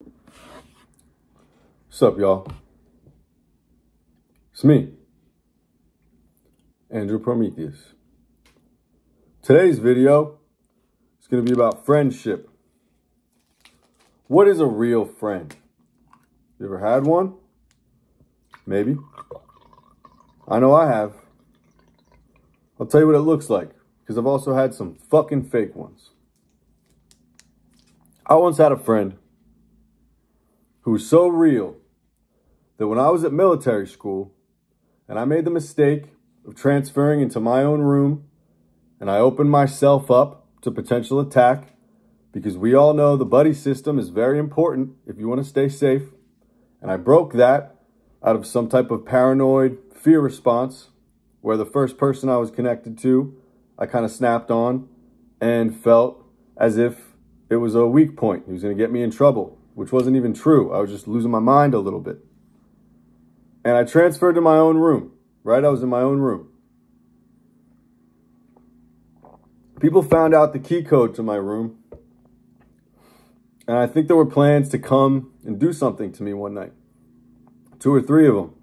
What's up, y'all? It's me, Andrew Prometheus. Today's video is going to be about friendship. What is a real friend? You ever had one? Maybe. I know I have. I'll tell you what it looks like, because I've also had some fucking fake ones. I once had a friend who was so real that when I was at military school and I made the mistake of transferring into my own room and I opened myself up to potential attack, because we all know the buddy system is very important if you want to stay safe, and I broke that out of some type of paranoid fear response where the first person I was connected to, I kind of snapped on and felt as if it was a weak point. He was going to get me in trouble, which wasn't even true. I was just losing my mind a little bit. And I transferred to my own room, right? I was in my own room. People found out the key code to my room. And I think there were plans to come and do something to me one night. 2 or 3 of them.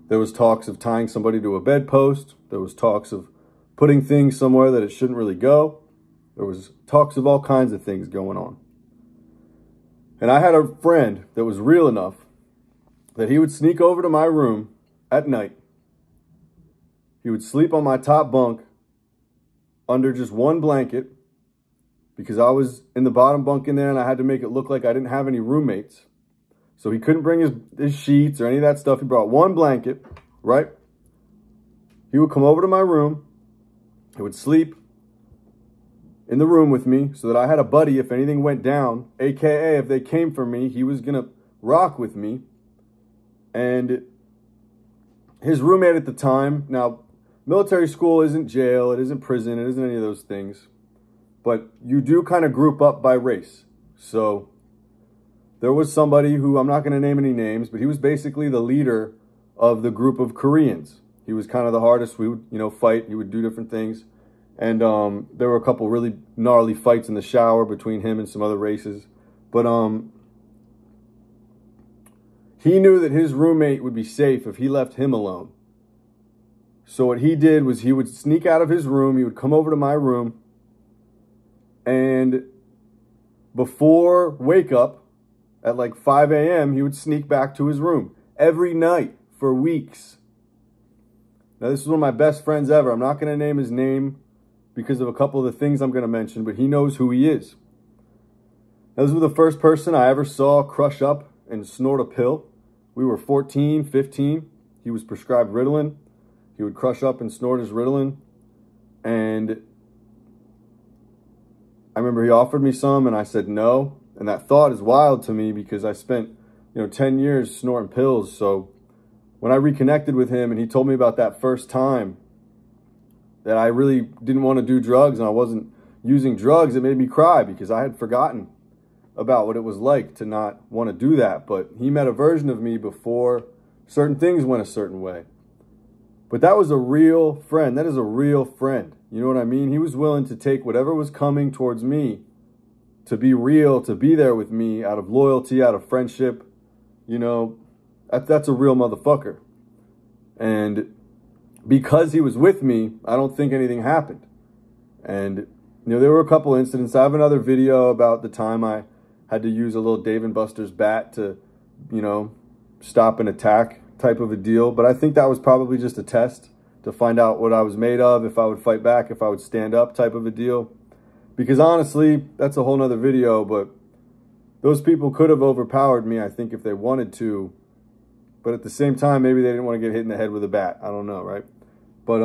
There was talks of tying somebody to a bedpost. There was talks of putting things somewhere that it shouldn't really go. There was talks of all kinds of things going on. And I had a friend that was real enough that he would sneak over to my room at night. He would sleep on my top bunk under just one blanket because I was in the bottom bunk in there and I had to make it look like I didn't have any roommates. So he couldn't bring his sheets or any of that stuff. He brought one blanket, right? He would come over to my room. He would sleep in the room with me so that I had a buddy if anything went down, aka if they came for me, he was going to rock with me. And his roommate at the time, now military school isn't jail, it isn't prison, it isn't any of those things, but you do kind of group up by race. So there was somebody who, I'm not going to name any names, but he was basically the leader of the group of Koreans. He was kind of the hardest. We would, fight. He would do different things. And there were a couple really gnarly fights in the shower between him and some other races. But he knew that his roommate would be safe if he left him alone. So what he did was he would sneak out of his room. He would come over to my room. And before wake up at like 5 a.m., he would sneak back to his room every night for weeks. Now, this is one of my best friends ever. I'm not going to name his name because of a couple of the things I'm going to mention, but he knows who he is. Now, this was the first person I ever saw crush up and snort a pill. We were 14, 15. He was prescribed Ritalin. He would crush up and snort his Ritalin. And I remember he offered me some and I said no. And that thought is wild to me because I spent, 10 years snorting pills. So when I reconnected with him and he told me about that first time that I really didn't want to do drugs and I wasn't using drugs, it made me cry because I had forgotten about what it was like to not want to do that. But he met a version of me before certain things went a certain way. But that was a real friend. That is a real friend. You know what I mean? He was willing to take whatever was coming towards me to be real, to be there with me out of loyalty, out of friendship. That's a real motherfucker. And because he was with me, I don't think anything happened. And, there were a couple incidents. I have another video about the time I had to use a little Dave & Buster's bat to, stop an attack type of a deal. But I think that was probably just a test to find out what I was made of, if I would fight back, if I would stand up type of a deal. Because honestly, that's a whole nother video, but those people could have overpowered me, I think, if they wanted to. But at the same time, maybe they didn't want to get hit in the head with a bat. I don't know, right? But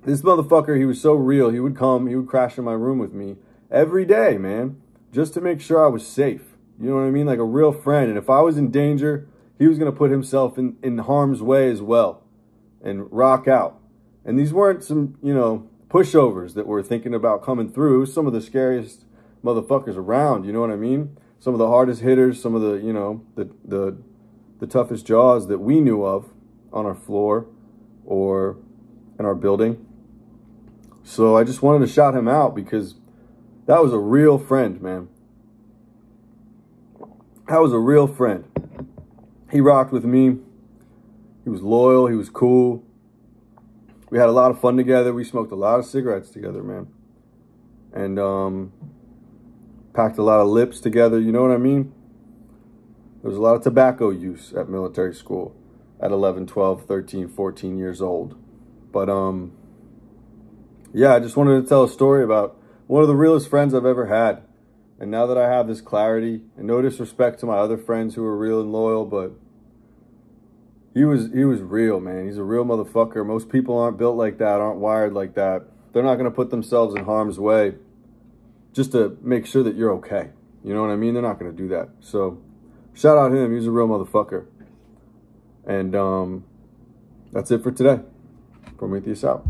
this motherfucker, he was so real. He would come, he would crash in my room with me every day, man, just to make sure I was safe. You know what I mean? Like a real friend. And if I was in danger, he was going to put himself in harm's way as well and rock out. And these weren't some, pushovers that were thinking about coming through. It was some of the scariest motherfuckers around, you know what I mean? Some of the hardest hitters, some of the, the toughest jaws that we knew of on our floor or in our building. So I just wanted to shout him out because that was a real friend, man. That was a real friend. He rocked with me. He was loyal. He was cool. We had a lot of fun together. We smoked a lot of cigarettes together, man. And packed a lot of lips together. You know what I mean? There was a lot of tobacco use at military school at 11, 12, 13, 14 years old. But yeah, I just wanted to tell a story about one of the realest friends I've ever had. And now that I have this clarity, and no disrespect to my other friends who were real and loyal, but he was real, man. He's a real motherfucker. Most people aren't built like that, aren't wired like that. They're not going to put themselves in harm's way just to make sure that you're okay. You know what I mean? They're not going to do that. So shout out him. He's a real motherfucker. And that's it for today. Prometheus out.